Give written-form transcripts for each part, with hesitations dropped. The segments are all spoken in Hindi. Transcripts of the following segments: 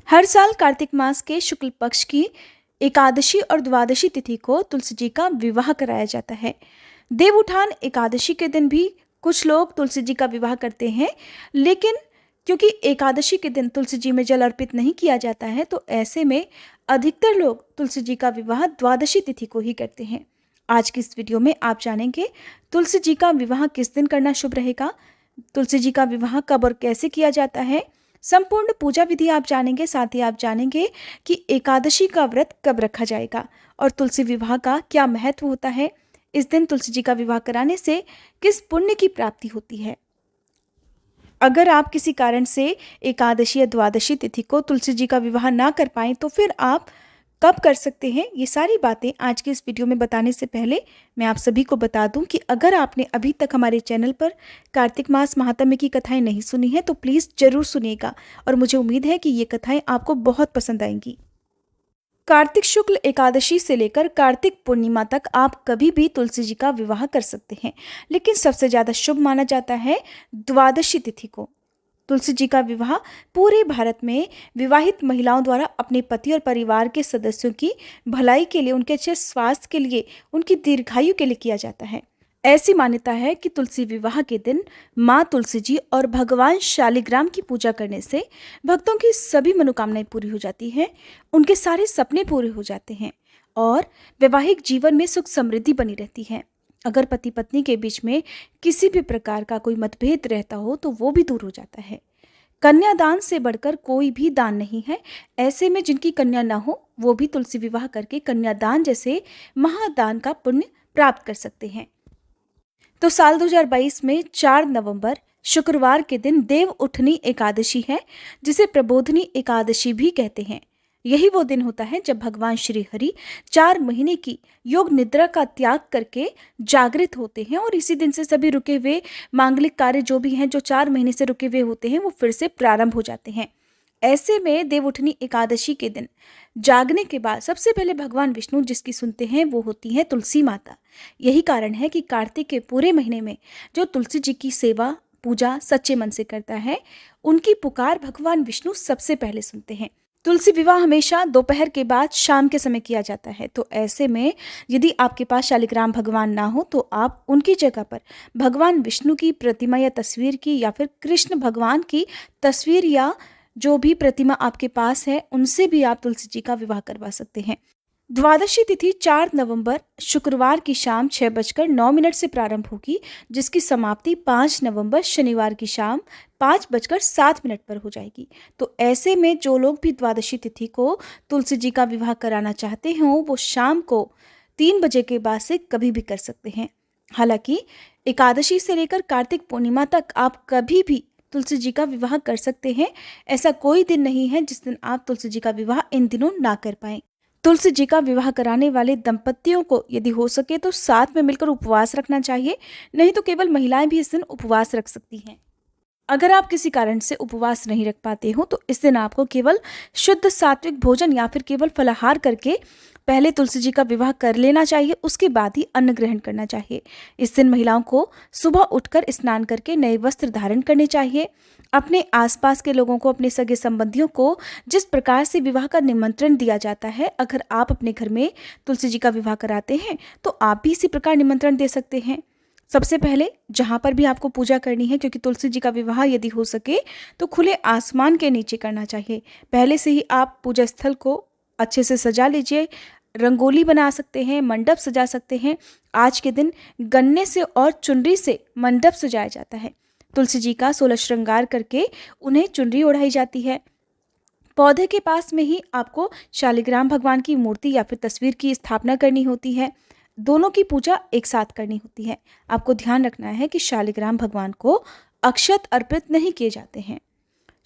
हर साल कार्तिक मास के शुक्ल पक्ष की एकादशी और द्वादशी तिथि को तुलसी जी का विवाह कराया जाता है। देव उठान एकादशी के दिन भी कुछ लोग तुलसी जी का विवाह करते हैं, लेकिन क्योंकि एकादशी के दिन तुलसी जी में जल अर्पित नहीं किया जाता है, तो ऐसे में अधिकतर लोग तुलसी जी का विवाह द्वादशी तिथि को ही करते हैं। आज की इस वीडियो में आप जानेंगे तुलसी जी का विवाह किस दिन करना शुभ रहेगा, तुलसी जी का विवाह कब और कैसे किया जाता है, संपूर्ण पूजा विधि आप जानेंगे। साथ ही आप जानेंगे कि एकादशी का व्रत कब रखा जाएगा और तुलसी विवाह का क्या महत्व होता है। इस दिन तुलसी जी का विवाह कराने से किस पुण्य की प्राप्ति होती है। अगर आप किसी कारण से एकादशी या द्वादशी तिथि को तुलसी जी का विवाह ना कर पाएं, तो फिर आप कब कर सकते हैं, ये सारी बातें आज की इस वीडियो में बताने से पहले मैं आप सभी को बता दूं कि अगर आपने अभी तक हमारे चैनल पर कार्तिक मास महात्म्य की कथाएं नहीं सुनी हैं, तो प्लीज़ ज़रूर सुनिएगा और मुझे उम्मीद है कि ये कथाएं आपको बहुत पसंद आएंगी। कार्तिक शुक्ल एकादशी से लेकर कार्तिक पूर्णिमा तक आप कभी भी तुलसी जी का विवाह कर सकते हैं, लेकिन सबसे ज़्यादा शुभ माना जाता है द्वादशी तिथि को। तुलसी जी का विवाह पूरे भारत में विवाहित महिलाओं द्वारा अपने पति और परिवार के सदस्यों की भलाई के लिए, उनके अच्छे स्वास्थ्य के लिए, उनकी दीर्घायु के लिए किया जाता है। ऐसी मान्यता है कि तुलसी विवाह के दिन माँ तुलसी जी और भगवान शालिग्राम की पूजा करने से भक्तों की सभी मनोकामनाएं पूरी हो जाती हैं, उनके सारे सपने पूरे हो जाते हैं और वैवाहिक जीवन में सुख समृद्धि बनी रहती है। अगर पति पत्नी के बीच में किसी भी प्रकार का कोई मतभेद रहता हो, तो वो भी दूर हो जाता है। कन्यादान से बढ़कर कोई भी दान नहीं है। ऐसे में जिनकी कन्या ना हो, वो भी तुलसी विवाह करके कन्यादान जैसे महादान का पुण्य प्राप्त कर सकते हैं। तो साल 2022 में 4 नवंबर शुक्रवार के दिन देव उठनी एकादशी है, जिसे प्रबोधनी एकादशी भी कहते हैं। यही वो दिन होता है जब भगवान श्री हरि 4 महीने की योग निद्रा का त्याग करके जागृत होते हैं और इसी दिन से सभी रुके हुए मांगलिक कार्य जो भी हैं, जो 4 महीने से रुके हुए होते हैं, वो फिर से प्रारंभ हो जाते हैं। ऐसे में देवउठनी एकादशी के दिन जागने के बाद सबसे पहले भगवान विष्णु जिसकी सुनते हैं, वो होती है तुलसी माता। यही कारण है कि कार्तिक के पूरे महीने में जो तुलसी जी की सेवा पूजा सच्चे मन से करता है, उनकी पुकार भगवान विष्णु सबसे पहले सुनते हैं। तुलसी विवाह हमेशा दोपहर के बाद शाम के समय किया जाता है। तो ऐसे में यदि आपके पास शालिग्राम भगवान ना हो, तो आप उनकी जगह पर भगवान विष्णु की प्रतिमा या तस्वीर की, या फिर कृष्ण भगवान की तस्वीर या जो भी प्रतिमा आपके पास है, उनसे भी आप तुलसी जी का विवाह करवा सकते हैं। द्वादशी तिथि 4 नवंबर शुक्रवार की शाम 6:09 से प्रारंभ होगी, जिसकी समाप्ति 5 नवंबर शनिवार की शाम 5:07 पर हो जाएगी। तो ऐसे में जो लोग भी द्वादशी तिथि को तुलसी जी का विवाह कराना चाहते हों, वो शाम को 3 बजे के बाद से कभी भी कर सकते हैं। हालांकि एकादशी से लेकर कार्तिक पूर्णिमा तक आप कभी भी तुलसी जी का विवाह कर सकते हैं। ऐसा कोई दिन नहीं है जिस दिन आप तुलसी जी का विवाह इन दिनों ना कर पाएं। तुलसी जी का विवाह कराने वाले दंपतियों को यदि हो सके तो साथ में मिलकर उपवास रखना चाहिए, नहीं तो केवल महिलाएं भी इस दिन उपवास रख सकती हैं। अगर आप किसी कारण से उपवास नहीं रख पाते हो, तो इस दिन आपको केवल शुद्ध सात्विक भोजन या फिर केवल फलाहार करके पहले तुलसी जी का विवाह कर लेना चाहिए, उसके बाद ही अन्न ग्रहण करना चाहिए। इस दिन महिलाओं को सुबह उठकर स्नान करके नए वस्त्र धारण करने चाहिए। अपने आसपास के लोगों को, अपने सगे संबंधियों को जिस प्रकार से विवाह का निमंत्रण दिया जाता है, अगर आप अपने घर में तुलसी जी का विवाह कराते हैं, तो आप भी इसी प्रकार निमंत्रण दे सकते हैं। सबसे पहले जहाँ पर भी आपको पूजा करनी है, क्योंकि तुलसी जी का विवाह यदि हो सके तो खुले आसमान के नीचे करना चाहिए। पहले से ही आप पूजा स्थल को अच्छे से सजा लीजिए, रंगोली बना सकते हैं, मंडप सजा सकते हैं। आज के दिन गन्ने से और चुनरी से मंडप सजाया जाता है। तुलसी जी का 16 श्रृंगार करके उन्हें चुनरी ओढ़ाई जाती है। पौधे के पास में ही आपको शालिग्राम भगवान की मूर्ति या फिर तस्वीर की स्थापना करनी होती है। दोनों की पूजा एक साथ करनी होती है। आपको ध्यान रखना है कि शालिग्राम भगवान को अक्षत अर्पित नहीं किए जाते हैं।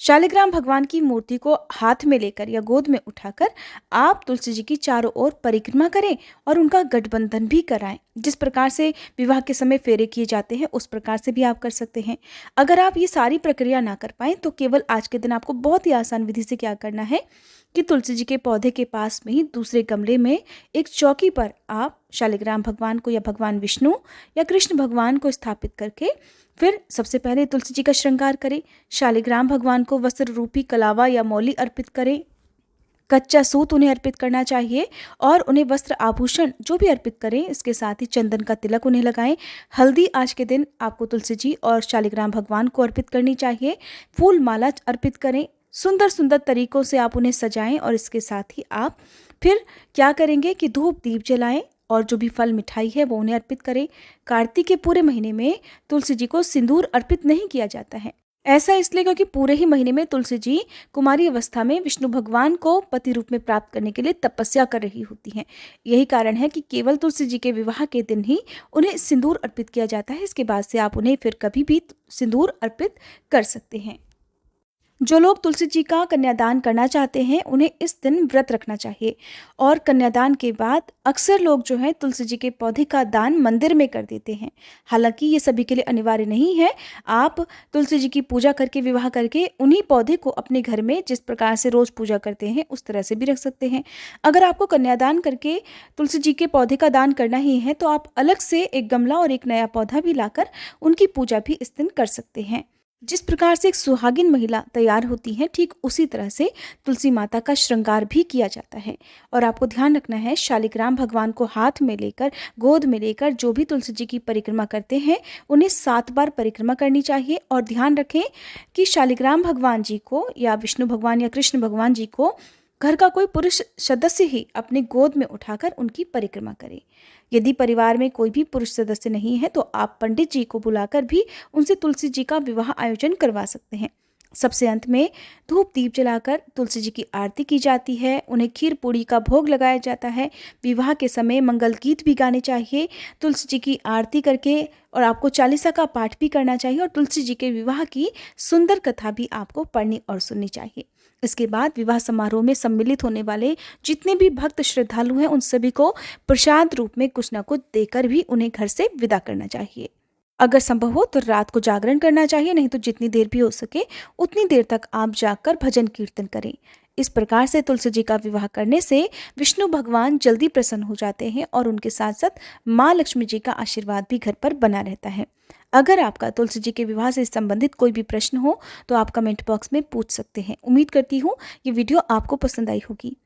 शालिग्राम भगवान की मूर्ति को हाथ में लेकर या गोद में उठाकर आप तुलसी जी की चारों ओर परिक्रमा करें और उनका गठबंधन भी कराएं। जिस प्रकार से विवाह के समय फेरे किए जाते हैं उस प्रकार से भी आप कर सकते हैं। अगर आप ये सारी प्रक्रिया ना कर पाएँ तो केवल आज के दिन आपको बहुत ही आसान विधि से क्या करना है कि तुलसी जी के पौधे के पास में ही दूसरे गमले में एक चौकी पर आप शालिग्राम भगवान को या भगवान विष्णु या कृष्ण भगवान को स्थापित करके फिर सबसे पहले तुलसी जी का श्रृंगार करें। शालिग्राम भगवान को वस्त्र रूपी कलावा या मौली अर्पित करें। कच्चा सूत उन्हें अर्पित करना चाहिए और उन्हें वस्त्र आभूषण जो भी अर्पित करें, इसके साथ ही चंदन का तिलक उन्हें लगाएं। हल्दी आज के दिन आपको तुलसी जी और शालिग्राम भगवान को अर्पित करनी चाहिए। फूल माला अर्पित करें। सुंदर सुंदर तरीकों से आप उन्हें सजाएं और इसके साथ ही आप फिर क्या करेंगे कि धूप दीप जलाएं और जो भी फल मिठाई है वो उन्हें अर्पित करें। कार्तिक के पूरे महीने में तुलसी जी को सिंदूर अर्पित नहीं किया जाता है। ऐसा इसलिए क्योंकि पूरे ही महीने में तुलसी जी कुमारी अवस्था में विष्णु भगवान को पति रूप में प्राप्त करने के लिए तपस्या कर रही होती हैं। यही कारण है कि केवल तुलसी जी के विवाह के दिन ही उन्हें सिंदूर अर्पित किया जाता है। इसके बाद से आप उन्हें फिर कभी भी सिंदूर अर्पित कर सकते हैं। जो लोग तुलसी जी का कन्यादान करना चाहते हैं उन्हें इस दिन व्रत रखना चाहिए और कन्यादान के बाद अक्सर लोग जो है तुलसी जी के पौधे का दान मंदिर में कर देते हैं। हालांकि ये सभी के लिए अनिवार्य नहीं है। आप तुलसी जी की पूजा करके विवाह करके उन्हीं पौधे को अपने घर में जिस प्रकार से रोज पूजा करते हैं उस तरह से भी रख सकते हैं। अगर आपको कन्यादान करके तुलसी जी के पौधे का दान करना ही है तो आप अलग से एक गमला और एक नया पौधा भी लाकर उनकी पूजा भी इस दिन कर सकते हैं। जिस प्रकार से एक सुहागिन महिला तैयार होती है ठीक उसी तरह से तुलसी माता का श्रृंगार भी किया जाता है। और आपको ध्यान रखना है, शालिग्राम भगवान को हाथ में लेकर गोद में लेकर जो भी तुलसी जी की परिक्रमा करते हैं उन्हें 7 बार परिक्रमा करनी चाहिए। और ध्यान रखें कि शालिग्राम भगवान जी को या विष्णु भगवान या कृष्ण भगवान जी को घर का कोई पुरुष सदस्य ही अपनी गोद में उठाकर उनकी परिक्रमा करे। यदि परिवार में कोई भी पुरुष सदस्य नहीं है तो आप पंडित जी को बुलाकर भी उनसे तुलसी जी का विवाह आयोजन करवा सकते हैं। सबसे अंत में धूप दीप जलाकर तुलसी जी की आरती की जाती है। उन्हें खीर पूड़ी का भोग लगाया जाता है। विवाह के समय मंगल गीत भी गाने चाहिए तुलसी जी की आरती करके और आपको चालीसा का पाठ भी करना चाहिए और तुलसी जी के विवाह की सुंदर कथा भी आपको पढ़नी और सुननी चाहिए। इसके बाद विवाह समारोह में सम्मिलित होने वाले जितने भी भक्त श्रद्धालु हैं उन सभी को प्रसाद रूप में कुछ न कुछ देकर भी उन्हें घर से विदा करना चाहिए। अगर संभव हो तो रात को जागरण करना चाहिए, नहीं तो जितनी देर भी हो सके उतनी देर तक आप जागकर भजन कीर्तन करें। इस प्रकार से तुलसी जी का विवाह करने से विष्णु भगवान जल्दी प्रसन्न हो जाते हैं और उनके साथ साथ माँ लक्ष्मी जी का आशीर्वाद भी घर पर बना रहता है। अगर आपका तुलसी जी के विवाह से संबंधित कोई भी प्रश्न हो तो आप कमेंट बॉक्स में पूछ सकते हैं। उम्मीद करती हूँ ये वीडियो आपको पसंद आई होगी।